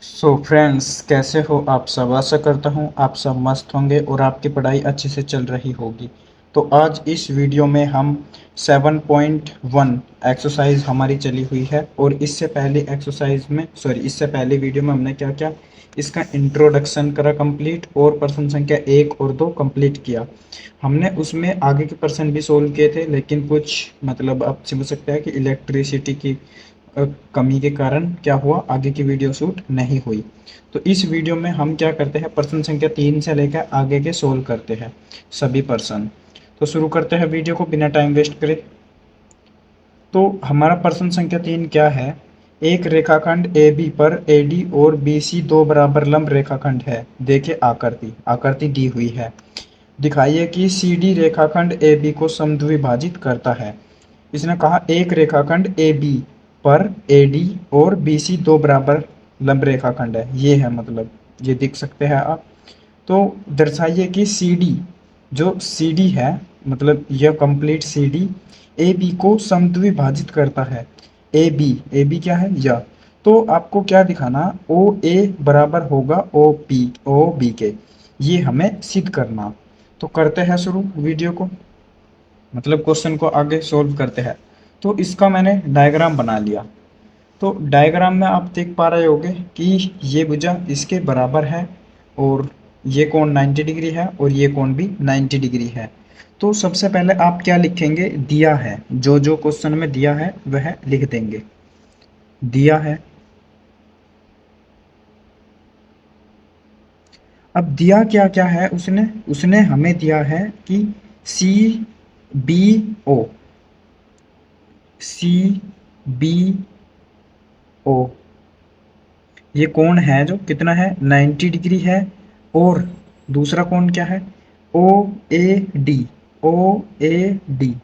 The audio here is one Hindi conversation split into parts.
फ्रेंड्स, कैसे हो आप सब। आशा करता हूँ आप सब मस्त होंगे और आपकी पढ़ाई अच्छे से चल रही होगी। तो आज इस वीडियो में हम 7.1 एक्सरसाइज हमारी चली हुई है और इससे पहले वीडियो में हमने क्या क्या इसका इंट्रोडक्शन करा कंप्लीट और प्रश्न संख्या 1 और 2 कंप्लीट किया। हमने उसमें आगे के प्रश्न भी सोल्व किए थे, लेकिन कुछ मतलब आप समझ सकते हैं कि इलेक्ट्रिसिटी की कमी के कारण क्या हुआ, आगे की वीडियो शूट नहीं हुई। तो इस वीडियो में हम क्या करते हैं, प्रश्न संख्या 3 से लेकर आगे के सोल्व करते हैं सभी प्रश्न। तो शुरू करते हैं वीडियो को बिना टाइम वेस्ट करे। तो हमारा प्रश्न संख्या 3 क्या है। एक रेखाखंड ए बी पर ए डी और बी सी दो बराबर लंब रेखाखंड है। देखिए आकृति आकृति दी हुई है। दिखाइए कि सी डी रेखाखंड ए बी को समद्विभाजित करता है। इसने कहा एक रेखाखंड ए बी पर ए डी और बी सी दो बराबर लंब रेखाखंड है। ये है, मतलब ये देख सकते हैं आप। तो दर्शाइए कि सी डी, जो सी डी है, मतलब यह complete C D A B को समद्विभाजित करता है। ए बी क्या है, यह। तो आपको क्या दिखाना, ओ ए बराबर होगा ओ बी के। ये हमें सिद्ध करना। तो करते हैं शुरू वीडियो को, मतलब क्वेश्चन को आगे सोल्व करते हैं। तो इसका मैंने डायग्राम बना लिया। तो डायग्राम में आप देख पा रहे होंगे कि ये भुजा इसके बराबर है और ये कोण 90 डिग्री है और ये कोण भी 90 डिग्री है। तो सबसे पहले आप क्या लिखेंगे, दिया है, जो जो क्वेश्चन में दिया है वह लिख देंगे। दिया है। अब दिया क्या क्या है, उसने उसने हमें दिया है कि C B O, C B O ये कोण है जो कितना है, 90 डिग्री है। और दूसरा कोण क्या है, ओ A D, O A D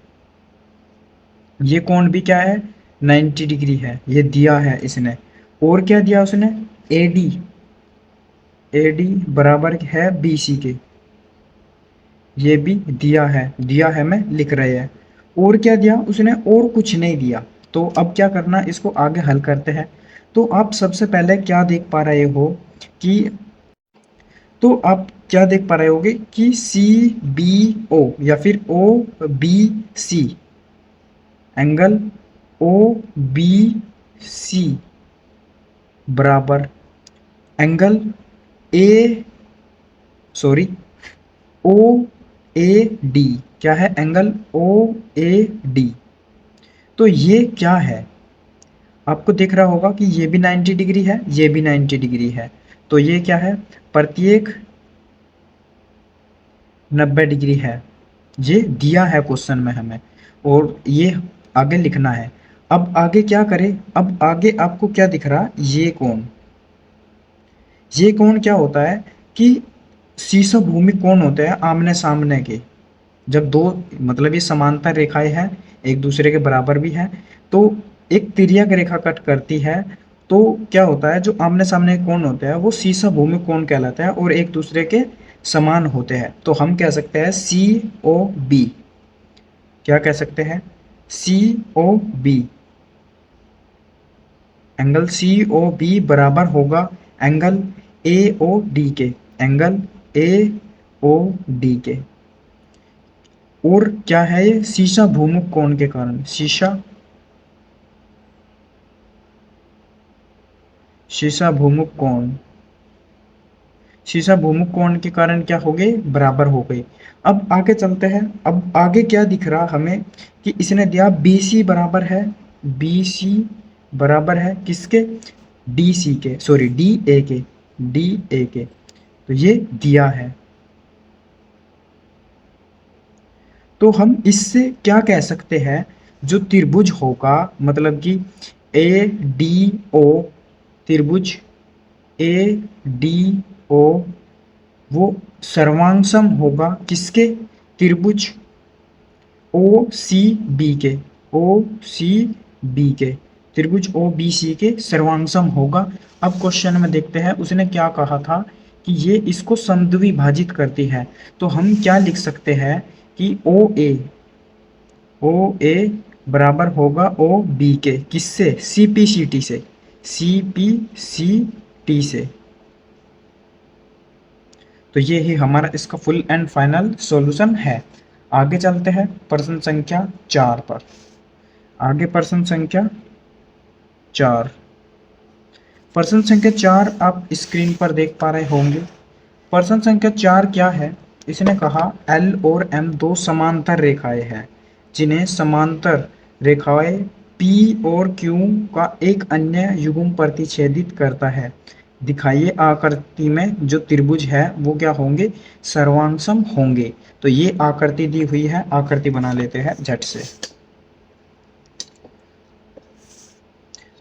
ये कोण भी क्या है, 90 डिग्री है। ये दिया है इसने। और क्या दिया उसने, ए डी, ए डी बराबर है बी सी के। ये भी दिया है मैं लिख रहे हैं। और क्या दिया उसने, और कुछ नहीं दिया। तो अब क्या करना, इसको आगे हल करते हैं। तो आप सबसे पहले क्या देख पा रहे हो कि, तो आप क्या देख पा रहे होगे कि सी बी ओ या फिर O B C, angle O B C बराबर angle A, sorry, O A D. क्या है, एंगल ओ ए डी। तो ये क्या है, आपको दिख रहा होगा कि ये भी 90 डिग्री है, ये भी 90 डिग्री है। तो ये क्या है, प्रत्येक 90 डिग्री है। ये दिया है क्वेश्चन में हमें और ये आगे लिखना है। अब आगे क्या करें, अब आगे आपको क्या दिख रहा, ये कोण क्या होता है कि शीर्ष भूमि कोण होते हैं आमने सामने के। जब दो, मतलब ये समांतर रेखाएं हैं, एक दूसरे के बराबर भी है, तो एक तिर्यक रेखा कट करती है। तो क्या होता है, जो आमने सामने कोण होते हैं वो शीर्ष भूमि कोण कहलाते हैं और एक दूसरे के समान होते हैं। तो हम कह सकते हैं सी ओ बी, क्या कह सकते हैं, C O B, angle C O B बराबर होगा एंगल ए ओ डी के, एंगल ए ओ डी के। और क्या है, ये शीर्ष भूमुख कोण के कारण, शीर्ष भूमुख कोण, शीर्ष भूमुख कोण के कारण क्या हो गए, बराबर हो गए। अब आगे चलते हैं। अब आगे क्या दिख रहा हमें कि इसने दिया बी सी बराबर है, बी सी बराबर है किसके, डी सी के, सॉरी डी ए के, डी ए के। तो ये दिया है। तो हम इससे क्या कह सकते हैं, जो त्रिभुज होगा, मतलब कि ए डी ओ, त्रिभुज ए डी ओ वो सर्वांगसम होगा किसके, त्रिभुज ओ सी बी के, ओ सी बी के, त्रिभुज ओ बी सी के सर्वांगसम होगा। अब क्वेश्चन में देखते हैं उसने क्या कहा था कि ये इसको समद्विभाजित करती है। तो हम क्या लिख सकते हैं कि ओ ए बराबर होगा ओ बी के, किससे, सी पी सी टी से, सी पी सी टी से। तो ये ही हमारा इसका फुल एंड फाइनल सॉल्यूशन है। आगे चलते हैं प्रश्न संख्या 4 पर। आगे प्रश्न संख्या 4। प्रश्न संख्या 4 आप स्क्रीन पर देख पा रहे होंगे। प्रश्न संख्या 4 क्या है? इसने कहा एल और एम दो समांतर रेखाएं हैं जिन्हें समांतर रेखाएं पी और क्यू का एक अन्य युग्म प्रतिच्छेदित करता है। दिखाइए आकृति में जो त्रिभुज है वो क्या होंगे? सर्वांगसम होंगे। तो ये आकृति दी हुई है, आकृति बना लेते हैं झट से।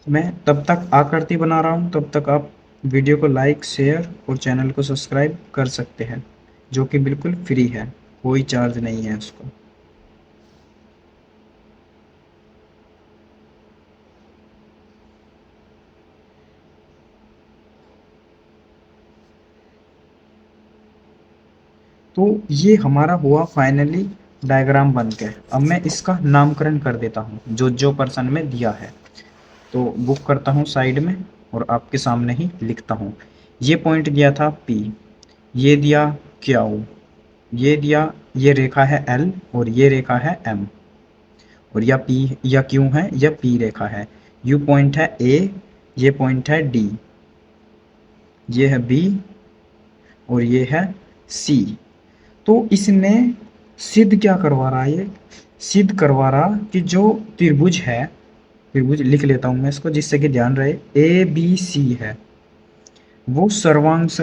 मैं तब तक आकृति बना रहा हूँ, तब तक आप वीडियो को लाइक, शेयर और चैनल को सब्सक्राइब कर सकते हैं, जो कि बिल्कुल फ्री है, कोई चार्ज नहीं है उसको। तो ये हमारा हुआ फाइनली डायग्राम बन के। अब मैं इसका नामकरण कर देता हूँ जो जो पर्सन में दिया है। तो बुक करता हूँ साइड में और आपके सामने ही लिखता हूँ। ये पॉइंट दिया था P, ये दिया Q, ये दिया, ये रेखा है L और ये रेखा है M, और या P या Q है या P रेखा है। U पॉइंट है A, ये पॉइंट है D, ये है B और ये है C। तो इसने सिद्ध क्या करवा रहा है? ये सिद्ध करवा रहा कि जो त्रिभुज है, त्रिभुज लिख लेता हूं मैं इसको जिससे कि ध्यान रहे, ए बी सी है, वो सर्वांश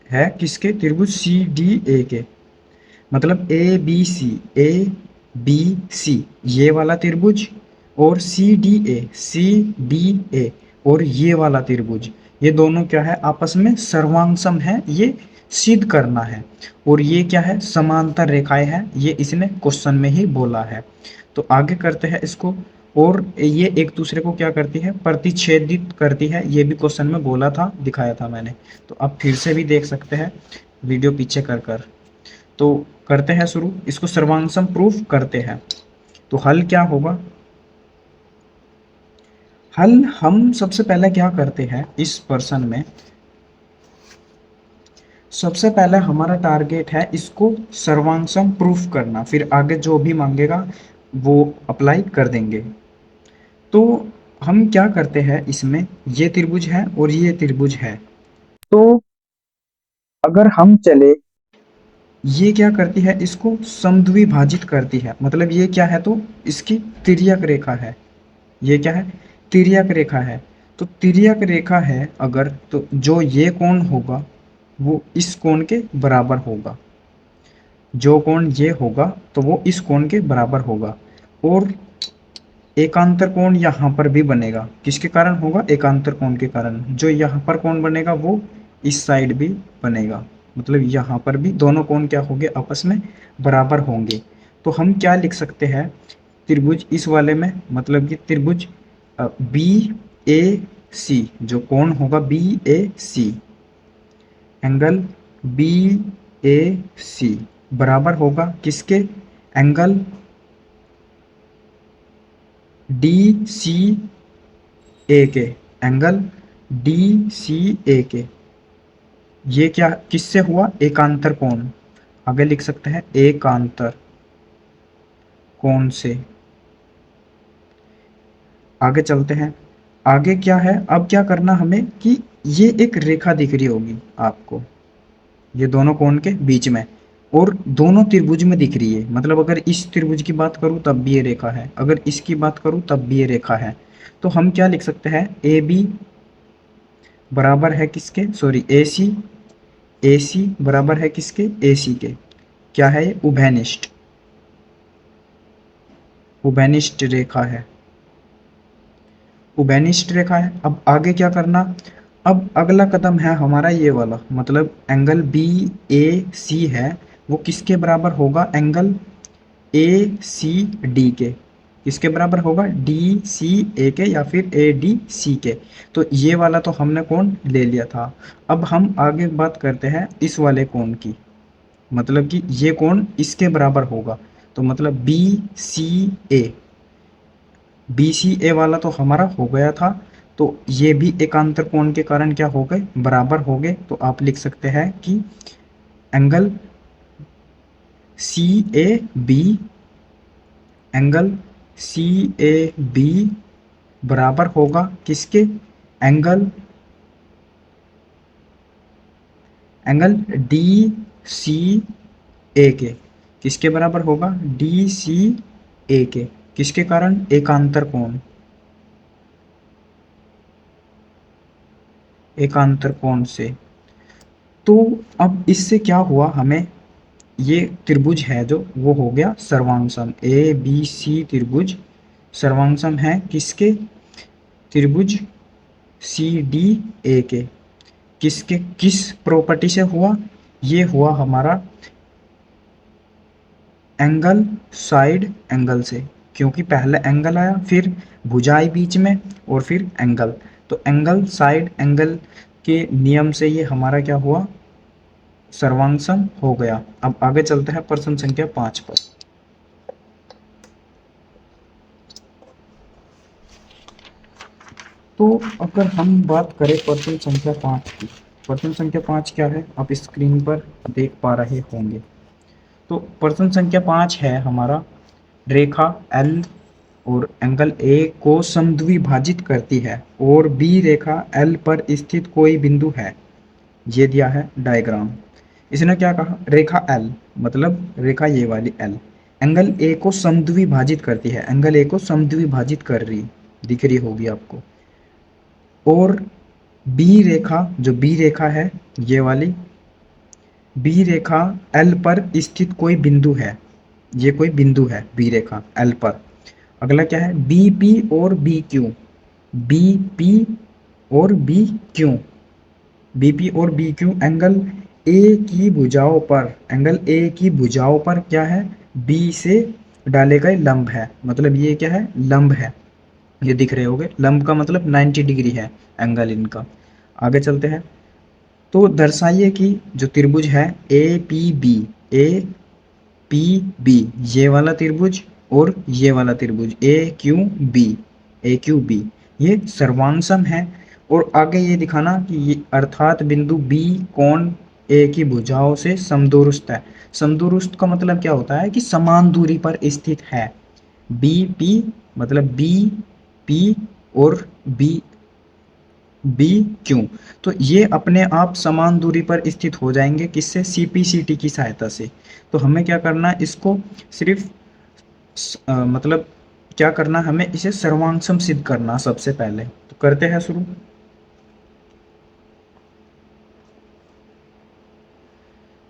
है किसके? त्रिभुज सी डी ए के। मतलब ए बी सी, ए बी सी ये वाला त्रिभुज, और सी डी ए और ये वाला त्रिभुज, ये दोनों क्या है? आपस में सर्वांगसम है, ये सिद्ध करना है। और ये क्या है? समांतर रेखाएं हैं, ये इसने क्वेश्चन में ही बोला है। तो आगे करते हैं इसको। और ये एक दूसरे को क्या करती है? प्रतिच्छेदित करती है, ये भी क्वेश्चन में बोला था, दिखाया था मैंने। तो आप फिर से भी देख सकते हैं वीडियो पीछे कर। तो करते हैं शुरू, इसको सर्वांगसम प्रूफ करते हैं। तो हल क्या होगा? हल हम सबसे पहले क्या करते हैं इस पर्सन में, सबसे पहले हमारा टारगेट है इसको सर्वांगसम प्रूफ करना, फिर आगे जो भी मांगेगा वो अप्लाई कर देंगे। तो हम क्या करते हैं इसमें, ये त्रिभुज है और ये त्रिभुज है। तो अगर हम चले, ये क्या करती है? इसको समद्विभाजित करती है। मतलब ये क्या है? तो इसकी तिर्यक रेखा है। ये क्या है? तिर्यक रेखा है। तो तिर्यक रेखा है अगर, तो जो ये कोण होगा वो इस कोण के बराबर होगा। जो कोण ये होगा तो वो इस कोण के बराबर होगा। और एकांतर कोण यहाँ पर भी बनेगा। किसके कारण होगा? एकांतर कोण के कारण। जो यहाँ पर कोण बनेगा वो इस साइड भी बनेगा। मतलब यहाँ पर भी दोनों कोण क्या होंगे? आपस में बराबर होंगे। तो हम क्या लिख सकते हैं त्रिभुज इस वाले में? मतलब कि त्रिभुज बी ए सी, जो कोण होगा बी ए सी, एंगल बी ए सी बराबर होगा किसके? एंगल डी सी ए के, एंगल डी सी ए के। ये क्या किससे हुआ? एकांतर कोण। आगे लिख सकते हैं एकांतर कोण से। आगे चलते हैं। आगे क्या है? अब क्या करना हमें कि ये एक रेखा दिख रही होगी आपको, ये दोनों कोण के बीच में, और दोनों त्रिभुज में दिख रही है। मतलब अगर इस त्रिभुज की बात करूं तब भी ये रेखा है, अगर इसकी बात करूं तब भी ये रेखा है। तो हम क्या लिख सकते हैं? ए बी बराबर है किसके? सॉरी, ए सी बराबर है किसके? ए सी के। क्या है ये? उभयनिष्ठ, उभयनिष्ठ रेखा है, उभयनिष्ठ रेखा है। अब आगे क्या करना? अब अगला कदम है हमारा ये वाला, मतलब एंगल बी ए सी है, वो किसके बराबर होगा? एंगल ए सी डी के। किसके बराबर होगा? डी सी ए के या फिर ए डी सी के। तो ये वाला तो हमने कोण ले लिया था। अब हम आगे बात करते हैं इस वाले कोण की, मतलब कि ये कोण इसके बराबर होगा। तो मतलब B C A, B C ए वाला तो हमारा हो गया था। तो ये भी एकांतर कोण के कारण क्या हो गए, बराबर हो गए। तो आप लिख सकते हैं कि angle C A B, angle C A B बराबर होगा किसके, angle angle D C A के। किसके बराबर होगा, डी सी ए के। किसके कारण, एकांतर कोण, एकांतर कोण से। तो अब इससे क्या हुआ, हमें ये त्रिभुज है जो वो हो गया सर्वांगसम, ए बी सी त्रिभुज सर्वांगसम है किसके, त्रिभुज सी डी ए के। किसके, किस प्रॉपर्टी से हुआ, ये हुआ हमारा एंगल साइड एंगल से, क्योंकि पहले एंगल आया, फिर भुजा आई बीच में, और फिर एंगल। तो एंगल साइड एंगल के नियम से ये हमारा क्या हुआ, सर्वांगसम हो गया। अब आगे चलते हैं प्रश्न संख्या 5 पर। तो अगर हम बात करें प्रश्न संख्या 5 की, प्रश्न संख्या 5 क्या है, आप स्क्रीन पर देख पा रहे होंगे। तो प्रश्न संख्या 5 है हमारा, रेखा एल और एंगल ए को समद्विभाजित करती है और बी रेखा एल पर स्थित कोई बिंदु है। ये दिया है डायग्राम। इसने क्या कहा, रेखा एल मतलब रेखा ये वाली एल एंगल ए को समद्विभाजित करती है, एंगल ए को समद्विभाजित कर रही, दिख रही होगी आपको। और बी रेखा, जो बी रेखा है ये वाली, बी रेखा एल पर स्थित कोई बिंदु है, ये कोई बिंदु है बी रेखा एल पर। अगला क्या है, बी पी और बी क्यू, बी पी और बी क्यू, बी पी और बी क्यू एंगल ए की भुजाओं पर, एंगल ए की भुजाओं पर क्या है, बी से डाले गए लंब है, मतलब ये क्या है, लंब है। ये दिख रहे होंगे, लंब का मतलब 90 डिग्री है एंगल इनका। आगे चलते हैं। तो दर्शाइए कि जो त्रिभुज है A P B, A P B, ये वाला त्रिभुज और ये वाला त्रिभुज A Q B, A Q B, ये सर्वांगसम है। और आगे ये दिखाना कि ये अर्थात बिंदु बी कोण ए की भुजाओं से समदूरस्थ है। समदूरस्थ का मतलब क्या होता है कि समान दूरी पर स्थित है। बी पी मतलब बी पी और बी बी क्यू, तो ये अपने आप समान दूरी पर स्थित हो जाएंगे, किससे, सीपीसीटी की सहायता से। तो हमें क्या करना है, इसको सिर्फ मतलब क्या करना, हमें इसे सर्वांगसम सिद्ध करना सबसे पहले। तो करते हैं शुरू।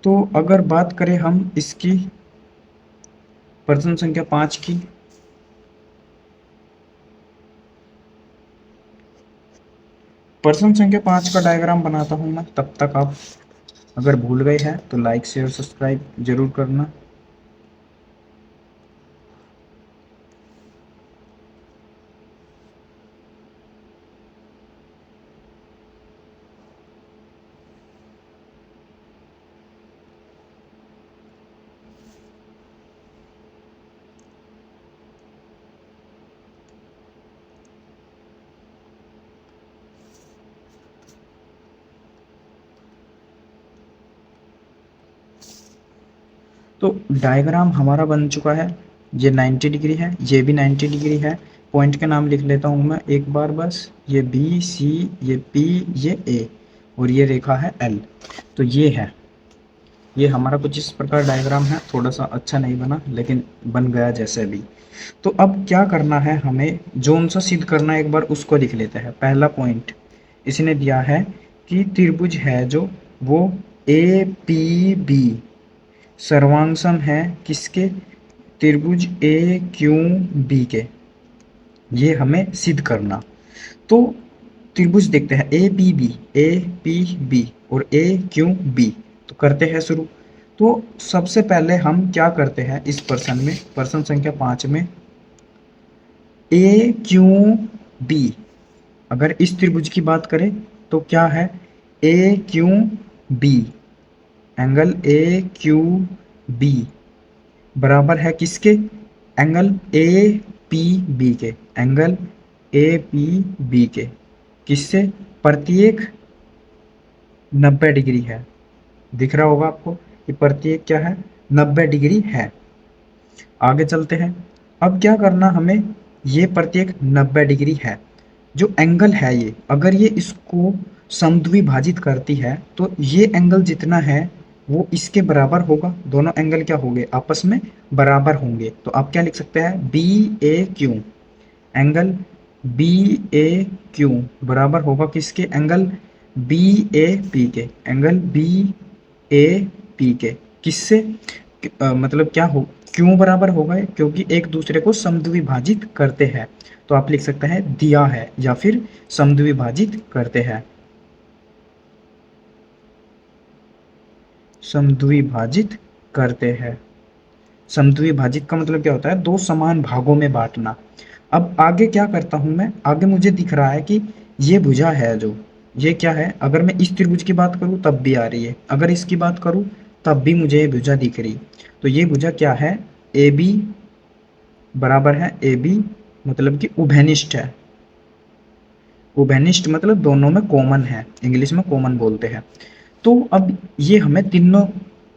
तो अगर बात करें हम इसकी प्रश्न संख्या 5 की, प्रश्न संख्या 5 का डायग्राम बनाता हूं मैं, तब तक आप अगर भूल गए हैं तो लाइक शेयर सब्सक्राइब जरूर करना। तो डायग्राम हमारा बन चुका है, ये 90 डिग्री है, ये भी 90 डिग्री है। पॉइंट के नाम लिख लेता हूँ मैं एक बार बस, ये बी सी, ये पी, ये ए, और ये रेखा है एल। तो ये है, ये हमारा कुछ इस प्रकार डायग्राम है, थोड़ा सा अच्छा नहीं बना लेकिन बन गया जैसे भी। तो अब क्या करना है, हमें जोन सा सिद्ध करना है, एक बार उसको लिख लेते हैं। पहला पॉइंट इसने दिया है कि त्रिभुज है जो वो ए पी बी सर्वांगसम है किसके, त्रिभुज ए क्यू बी के, ये हमें सिद्ध करना। तो त्रिभुज देखते हैं A P B, A P B और ए क्यू बी। तो करते हैं शुरू। तो सबसे पहले हम क्या करते हैं इस प्रश्न में, प्रश्न संख्या 5 में, ए क्यू बी, अगर इस त्रिभुज की बात करें तो क्या है, A Q B, angle A Q B बराबर है किसके, एंगल ए पी बी के, एंगल ए पी बी के। किससे? प्रत्येक 90 डिग्री है। दिख रहा होगा आपको कि प्रत्येक क्या है? 90 डिग्री है। आगे चलते हैं। अब क्या करना हमें, ये प्रत्येक 90 डिग्री है, जो एंगल है ये, अगर ये इसको समद्विभाजित करती है तो ये एंगल जितना है वो इसके बराबर होगा। दोनों एंगल क्या होंगे? आपस में बराबर होंगे। तो आप क्या लिख सकते हैं? B A Q, angle B A Q बराबर होगा किसके? एंगल बी ए पी के, एंगल बी ए पी के। किससे? मतलब क्या हो, क्यों बराबर होगा? क्योंकि एक दूसरे को समद्विभाजित करते हैं। तो आप लिख सकते हैं दिया है या फिर समद्विभाजित करते हैं। समद्विभाजित करते हैं। समद्विभाजित का मतलब क्या होता है? दो समान भागों में बांटना। अब आगे क्या करता हूं मैं? आगे मुझे दिख रहा है कि ये भुजा है, जो ये क्या है? अगर मैं इस त्रिभुज की बात करूं तब भी आ रही है, अगर इसकी बात करूं तब भी मुझे ये भुजा दिख रही। तो ये भुजा क्या है? ए बी बराबर है, ए बी मतलब कि उभयनिष्ठ है। उभयनिष्ठ मतलब दोनों में कॉमन है, इंग्लिश में कॉमन बोलते हैं। तो अब ये हमें तीनों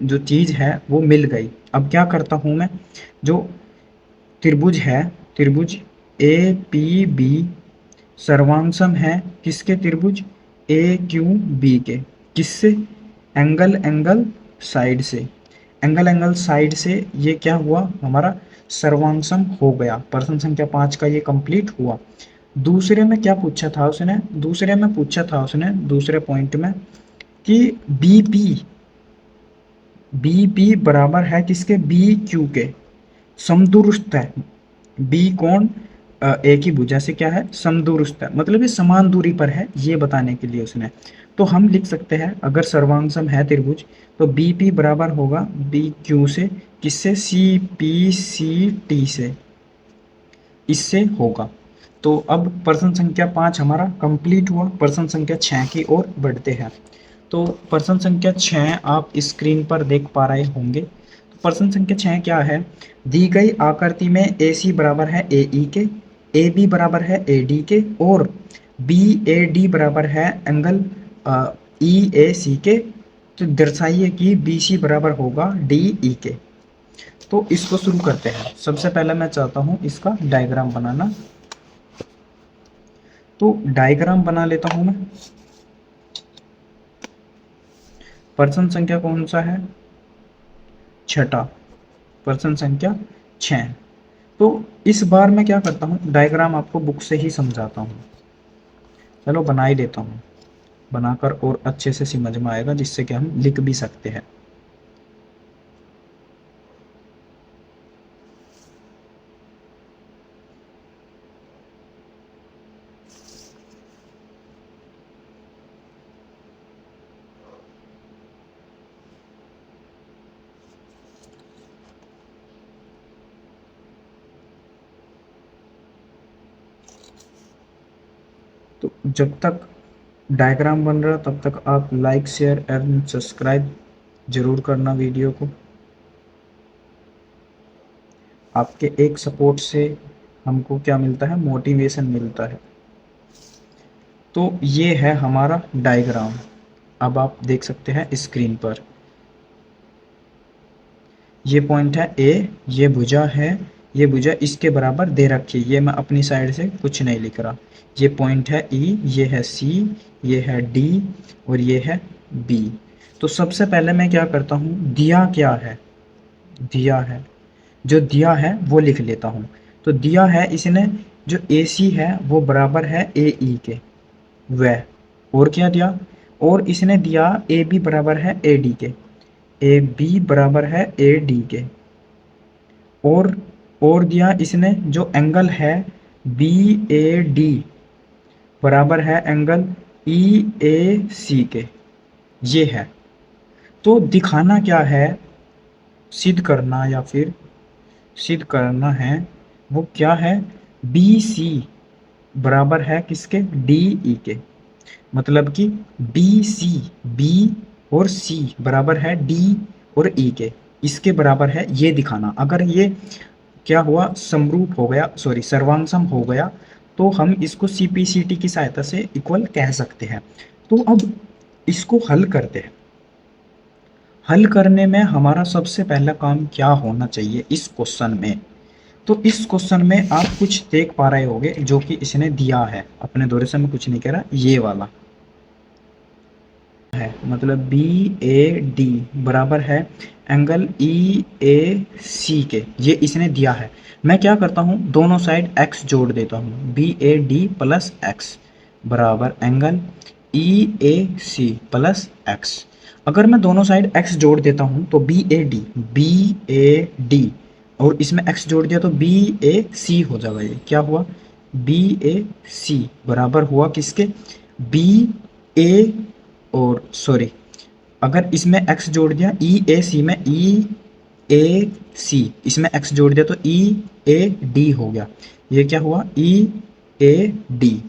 जो चीज है वो मिल गई। अब क्या करता हूं मैं? जो त्रिभुज है, त्रिभुज ए पी बी सर्वांगसम है किसके? त्रिभुज ए क्यू बी के। किससे? एंगल एंगल साइड से। एंगल एंगल साइड से ये क्या हुआ? हमारा सर्वांगसम हो गया। प्रश्न संख्या 5 का ये कंप्लीट हुआ। दूसरे में क्या पूछा था उसने? दूसरे में पूछा था उसने, दूसरे पॉइंट में, कि बी पी बराबर है किसके? बी क्यू के। समदूरस्थ है। बी कोण एक ही भुजा से क्या है? समदूरस्थ है, मतलब ये समान दूरी पर है, ये बताने के लिए उसने। तो हम लिख सकते हैं अगर सर्वांगसम है त्रिभुज तो बी पी बराबर होगा बी क्यू से। किससे? सी पी सी टी से, इससे होगा। तो अब प्रश्न संख्या 5 हमारा कंप्लीट हुआ। प्रश्न संख्या 6 की ओर बढ़ते हैं। तो प्रश्न संख्या 6 आप स्क्रीन पर देख पा रहे होंगे। तो प्रश्न संख्या 6 क्या है? दी गई आकृति में ए सी बराबर है ए ई के, ए बी बराबर है ए डी के और बी ए डी बराबर है एंगल ई ए सी के। तो दर्शाइए कि बी सी बराबर होगा डी ई के। तो इसको शुरू करते हैं। सबसे पहले मैं चाहता हूं इसका डायग्राम बनाना। तो डायग्राम बना लेता हूं मैं। प्रश्न संख्या कौन सा है? छठा, प्रश्न संख्या 6। तो इस बार मैं क्या करता हूँ, डायग्राम आपको बुक से ही समझाता हूँ। चलो बना ही देता हूँ, बनाकर और अच्छे से समझ में आएगा, जिससे कि हम लिख भी सकते हैं। तो जब तक डायग्राम बन रहा तब तक आप लाइक शेयर एंड सब्सक्राइब जरूर करना वीडियो को। आपके एक सपोर्ट से हमको क्या मिलता है? मोटिवेशन मिलता है। तो ये है हमारा डायग्राम, अब आप देख सकते हैं स्क्रीन पर। ये पॉइंट है ए, ये भुजा है, ये भुजा इसके बराबर दे रखी है, ये मैं अपनी साइड से कुछ नहीं लिख रहा। ये पॉइंट है ई, ये है सी, ये है डी और ये है बी। तो सबसे पहले मैं क्या करता हूँ, दिया क्या है? दिया है, जो दिया है वो लिख लेता हूँ। तो दिया है इसने, जो ए सी है वो बराबर है ए ई के, वह। और क्या दिया? और इसने दिया ए बी बराबर है ए डी के, ए बी बराबर है ए डी के। और दिया इसने जो एंगल है बी ए डी बराबर है एंगल ई ए सी के, ये है। तो दिखाना क्या है, सिद्ध करना या फिर सिद्ध करना है, वो क्या है? बी सी बराबर है किसके? डी ई के। मतलब कि बी सी, बी और सी बराबर है डी और ई के, इसके बराबर है, ये दिखाना। अगर ये क्या हुआ? समरूप हो गया, सॉरी सर्वांगसम हो गया, तो हम इसको CPCT की सहायता से इक्वल कह सकते हैं। तो अब इसको हल करते हैं। हल करने में हमारा सबसे पहला काम क्या होना चाहिए इस क्वेश्चन में? तो इस क्वेश्चन में आप कुछ देख पा रहे होंगे जो कि इसने दिया है, अपने दौरे से मैं कुछ नहीं कह रहा, ये वाला है, मतलब बी ए डी बराबर है एंगल ई ए सी के, ये इसने दिया है। मैं क्या करता हूँ, दोनों साइड x जोड़ देता हूँ, B A D plus X बराबर angle E A C plus X. अगर मैं दोनों साइड x जोड़ देता हूँ तो बी ए डी और इसमें x जोड़ दिया तो बी ए सी हो जाएगा। ये क्या हुआ, बी ए सी बराबर हुआ किसके, बी ए, और सॉरी, अगर इसमें x जोड़ दिया ई ए सी में, ई ए सी इसमें x जोड़ दिया तो ई ए डी हो गया। ये क्या हुआ, ई ए डी,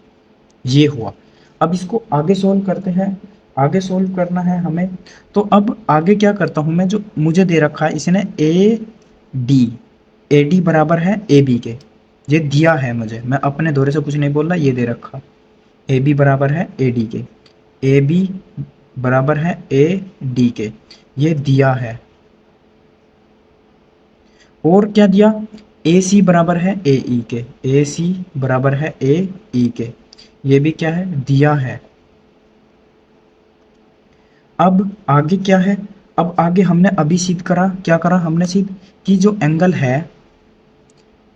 ये हुआ। अब इसको आगे सोल्व करते हैं, आगे सोल्व करना है हमें। तो अब आगे क्या करता हूं मैं, जो मुझे दे रखा है इसने ए डी बराबर है ए बी के, ये दिया है मुझे, मैं अपने दौरे से कुछ नहीं बोल रहा, ये दे रखा ए बी बराबर है ए डी के, ए बी बराबर है ए डी के, ये दिया है। और क्या दिया, ए सी बराबर है ए ई के, ए सी बराबर है ए ई के, ये भी क्या है, दिया है। अब आगे क्या है, अब आगे हमने अभी सिद्ध करा, क्या करा हमने सिद्ध, कि जो एंगल है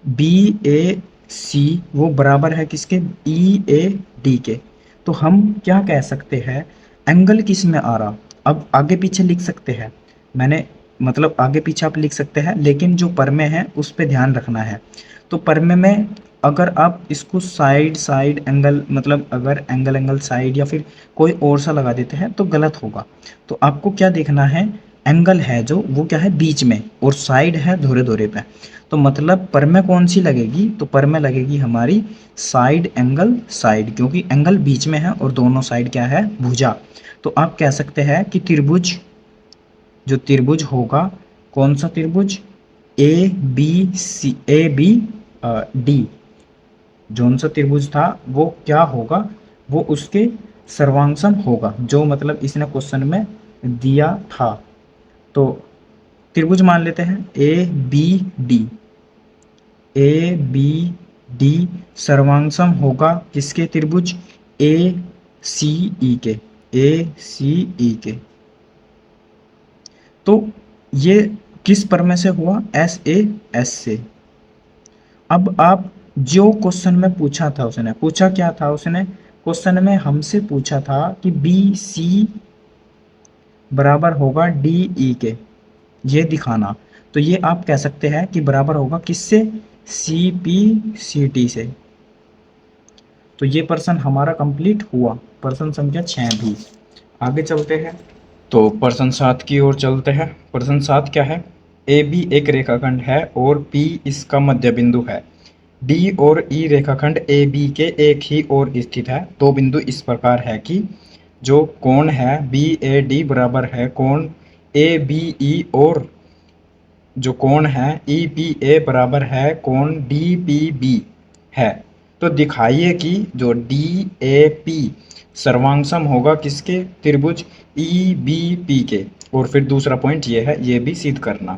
बी ए सी वो बराबर है किसके, ई ए डी के। तो हम क्या कह सकते हैं, एंगल किस में आ रहा, अब आगे पीछे लिख सकते हैं, मैंने मतलब आगे पीछे आप लिख सकते हैं, लेकिन जो परमे है उस पर ध्यान रखना है। तो परमे में अगर आप इसको साइड साइड एंगल, मतलब अगर एंगल एंगल साइड या फिर कोई और सा लगा देते हैं तो गलत होगा। तो आपको क्या देखना है, एंगल है जो वो क्या है बीच में, और साइड है धोरे धोरे पे। तो मतलब परमे कौन सी लगेगी, तो परमे लगेगी हमारी साइड एंगल साइड, क्योंकि एंगल बीच में है और दोनों साइड क्या है, भुजा। तो आप कह सकते हैं कि त्रिभुज, जो त्रिभुज होगा, कौन सा त्रिभुज, A B C, A B D, जौन सा त्रिभुज था वो क्या होगा, वो उसके सर्वांगसम होगा, जो मतलब इसने क्वेश्चन में दिया था। तो त्रिभुज मान लेते हैं A B D, A B D सर्वांगसम होगा किसके, त्रिभुज ए सी ई के, ए सी ई के। तो ये किस परमे से हुआ, एस ए एस से। अब आप जो क्वेश्चन में पूछा था, उसने पूछा क्या था, उसने क्वेश्चन में हमसे पूछा था कि बी सी बराबर होगा डी ई के, ये दिखाना। तो ये आप कह सकते हैं कि बराबर होगा किससे, सी पी सी टी से। तो ये प्रश्न हमारा कंप्लीट हुआ, प्रश्न संख्या 6 भी। आगे चलते हैं, तो प्रश्न 7 की ओर चलते हैं। प्रश्न 7 क्या है, ए बी एक रेखाखंड है और पी इसका मध्य बिंदु है, डी और ई रेखाखंड ए बी के एक ही ओर स्थित है। दो बिंदु इस प्रकार है कि जो कोण है बी ए डी बराबर है कोण ए बी ई, और जो कोण है ई पी ए बराबर है कोण डी पी बी है। तो दिखाइए कि जो डी ए पी सर्वांगसम होगा किसके, त्रिभुज ई बी पी के। और फिर दूसरा पॉइंट ये है, ये भी सिद्ध करना।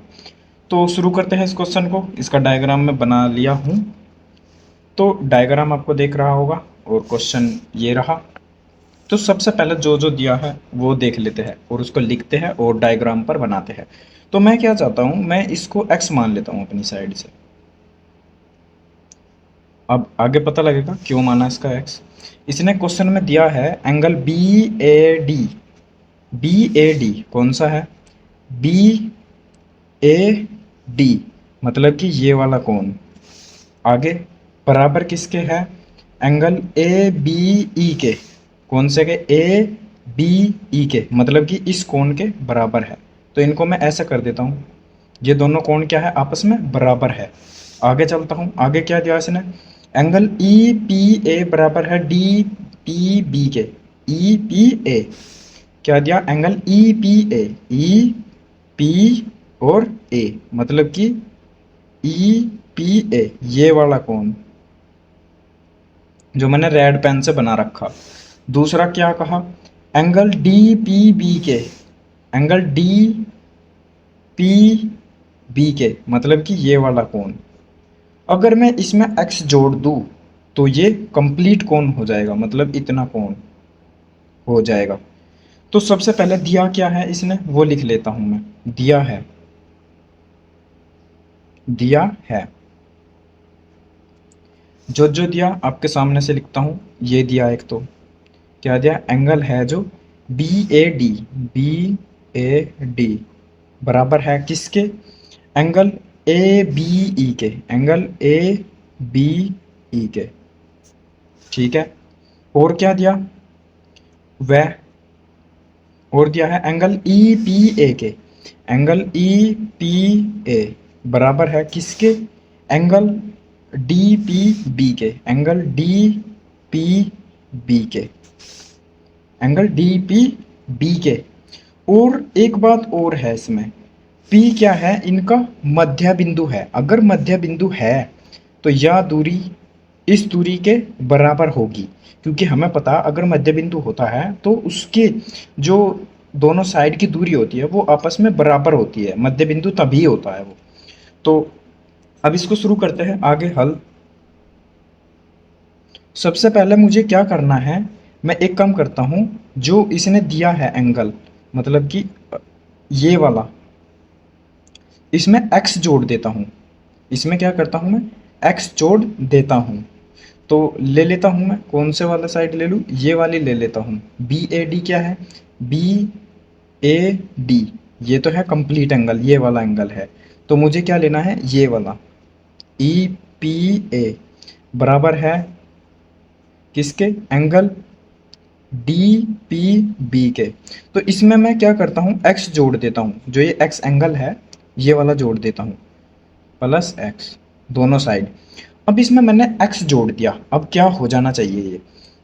तो शुरू करते हैं इस क्वेश्चन को। इसका डायग्राम मैं बना लिया हूँ, तो डायग्राम आपको देख रहा होगा और क्वेश्चन ये रहा। तो सबसे पहले जो जो दिया है वो देख लेते हैं और उसको लिखते हैं और डायग्राम पर बनाते हैं। तो मैं क्या चाहता हूँ, मैं इसको x मान लेता हूँ अपनी साइड से। अब आगे पता लगेगा क्यों माना इसका x। इसने क्वेश्चन में दिया है एंगल बी ए डी कौन सा है, बी ए डी, मतलब कि ये वाला कोण। आगे बराबर किसके है, एंगल ए बी ई के, कौन से के, ए बी ई के, मतलब कि इस कोण के बराबर है। तो इनको मैं ऐसा कर देता हूँ, ये दोनों कोण क्या है, आपस में बराबर है। आगे चलता हूँ, आगे क्या दिया इसने, एंगल ई पी ए बराबर है डी पी बी के, ई पी ए क्या दिया, angle E P A, E P और ए, मतलब कि ई पी ए ये वाला कोण, जो मैंने रेड पेन से बना रखा। दूसरा क्या कहा, एंगल डी पी बी के, एंगल डी पी बी के मतलब कि ये वाला कोण, अगर मैं इसमें x जोड़ दूँ तो ये कंप्लीट कोण हो जाएगा, मतलब इतना कोण हो जाएगा। तो सबसे पहले दिया क्या है इसने वो लिख लेता हूं मैं, दिया है, दिया है, जो जो दिया आपके सामने से लिखता हूं। ये दिया एक, तो क्या दिया, एंगल है जो B A D, B A D बराबर है किसके, एंगल ए बी ई के, एंगल ए बी ई के, ठीक है। और क्या दिया, वह और दिया है एंगल ई पी ए के, एंगल ई पी ए बराबर है किसके, एंगल डी पी बी के, एंगल डी पी बी के, एंगल डी पी बी के। और एक बात और है इसमें, P क्या है, इनका मध्य बिंदु है। अगर मध्य बिंदु है तो यह दूरी इस दूरी के बराबर होगी, क्योंकि हमें पता अगर मध्य बिंदु होता है तो उसके जो दोनों साइड की दूरी होती है वो आपस में बराबर होती है, मध्य बिंदु तभी होता है वो। तो अब इसको शुरू करते हैं आगे हल। सबसे पहले मुझे क्या करना है, मैं एक काम करता हूँ, जो इसने दिया है एंगल, मतलब कि ये वाला, इसमें x जोड़ देता हूँ, इसमें क्या करता हूँ मैं, x जोड़ देता हूँ। तो ले लेता हूँ मैं, कौन से वाला साइड ले लूँ, ये वाली ले लेता हूँ। बी ए डी क्या है, बी ए डी ये तो है कंप्लीट एंगल, ये वाला एंगल है। तो मुझे क्या लेना है, ये वाला ई पी ए बराबर है किसके, एंगल डी पी बी के। तो इसमें मैं क्या करता हूँ, x जोड़ देता हूँ, जो ये x एंगल है ये वाला जोड़ देता हूँ, प्लस x दोनों साइड। अब इसमें मैंने x जोड़ दिया, अब क्या हो जाना चाहिए ये,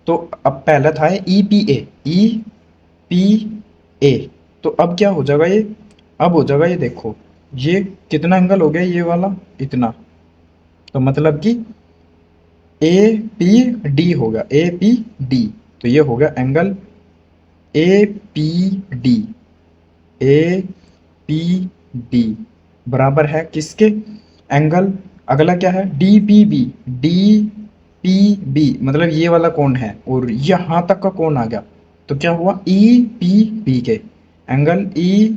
तो अब पहला था E P A, E P A, तो अब क्या हो जाएगा ये, अब हो जाएगा ये देखो, ये कितना एंगल हो गया ये वाला, इतना। तो मतलब कि ए पी डी हो गया, ए पी डी, तो ये हो गया angle A P D, A P D बराबर है किसके, एंगल अगला क्या है, D P B, D P B मतलब ये वाला कोण है और यहाँ तक का कोण आ गया, तो क्या हुआ, ई पी बी के, एंगल ई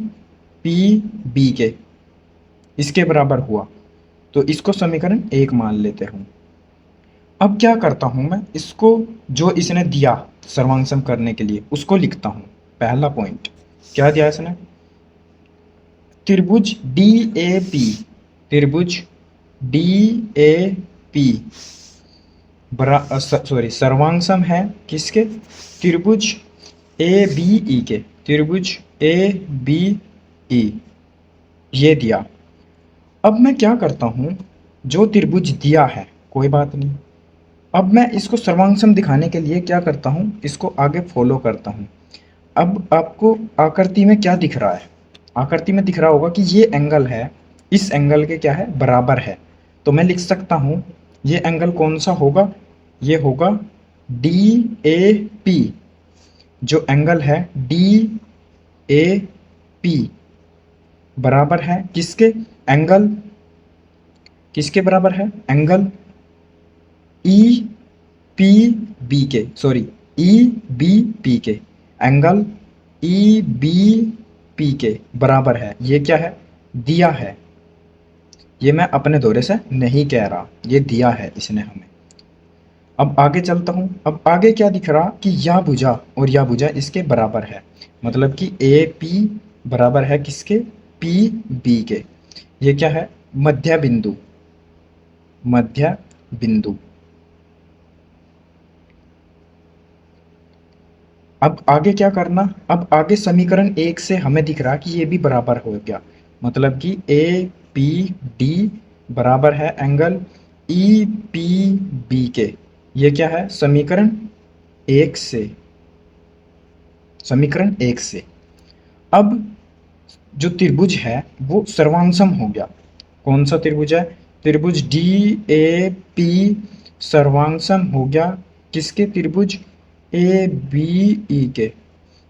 पी बी के इसके बराबर हुआ। तो इसको समीकरण 1 मान लेते हूँ। अब क्या करता हूँ मैं, इसको जो इसने दिया सर्वांग करने के लिए उसको लिखता हूँ। पहला पॉइंट क्या दिया इसने, त्रिभुज डी ए पी, त्रिभुज डी ए पी सर्वांग सम है किसके, त्रिभुज ए बी ई के, त्रिभुज ए बी ई ये दिया। अब मैं क्या करता हूँ, जो त्रिभुज दिया है कोई बात नहीं, अब मैं इसको सर्वांग सम दिखाने के लिए क्या करता हूँ, इसको आगे फॉलो करता हूँ। अब आपको आकृति में क्या दिख रहा है, आकृति में दिख रहा होगा कि ये एंगल है, इस एंगल के क्या है, बराबर है। तो मैं लिख सकता हूँ ये एंगल कौन सा होगा, ये होगा डी ए पी, जो एंगल है डी ए पी बराबर है किसके, एंगल किसके बराबर है, एंगल ई पी बी के, सॉरी ई बी पी के, एंगल ई बी पी के बराबर है। ये क्या है, दिया है, ये मैं अपने दौरे से नहीं कह रहा, ये दिया है इसने हमें। अब आगे चलता हूँ, अब आगे क्या दिख रहा कि या भुजा और या भुजा इसके बराबर है, मतलब कि ए पी बराबर है किसके, पी बी के। ये क्या है, मध्य बिंदु, मध्य बिंदु। अब आगे क्या करना, अब आगे समीकरण 1 से हमें दिख रहा कि ये भी बराबर हो गया, मतलब कि ए पी डी बराबर है एंगल ई पी बी के। ये क्या है, समीकरण 1 से, समीकरण 1 से। अब जो त्रिभुज है वो सर्वांगसम हो गया। कौन सा त्रिभुज है, त्रिभुज डी ए पी सर्वांगसम हो गया किसके? त्रिभुज ए बी ई के।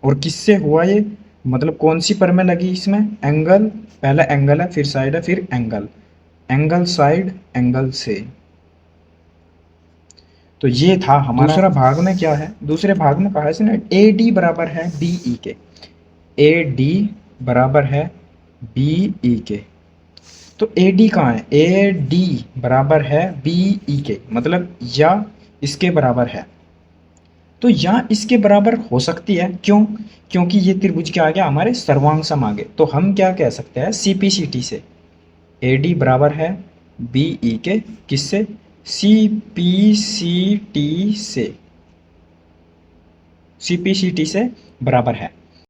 और किससे हुआ ये? मतलब कौन सी पर में लगी इसमें? एंगल, पहला एंगल है, फिर साइड है, फिर एंगल, एंगल साइड एंगल से। तो ये था हमारा। दूसरा भाग में क्या है? दूसरे भाग में कहा है इसने ए डी बराबर है बी ई के, ए डी बराबर है बी ई के। तो ए डी कहाँ है? ए डी बराबर है बी ई के, मतलब या इसके बराबर है। तो या इसके बराबर हो सकती है, क्यों? क्योंकि ये त्रिभुज क्या आ गया? हमारे सर्वांग सम आ गए। तो हम क्या कह सकते हैं? सी पी सी टी से ए डी बराबर है बी ई के, किससे? सी पी सी टी से, सी पी सी टी से बराबर है।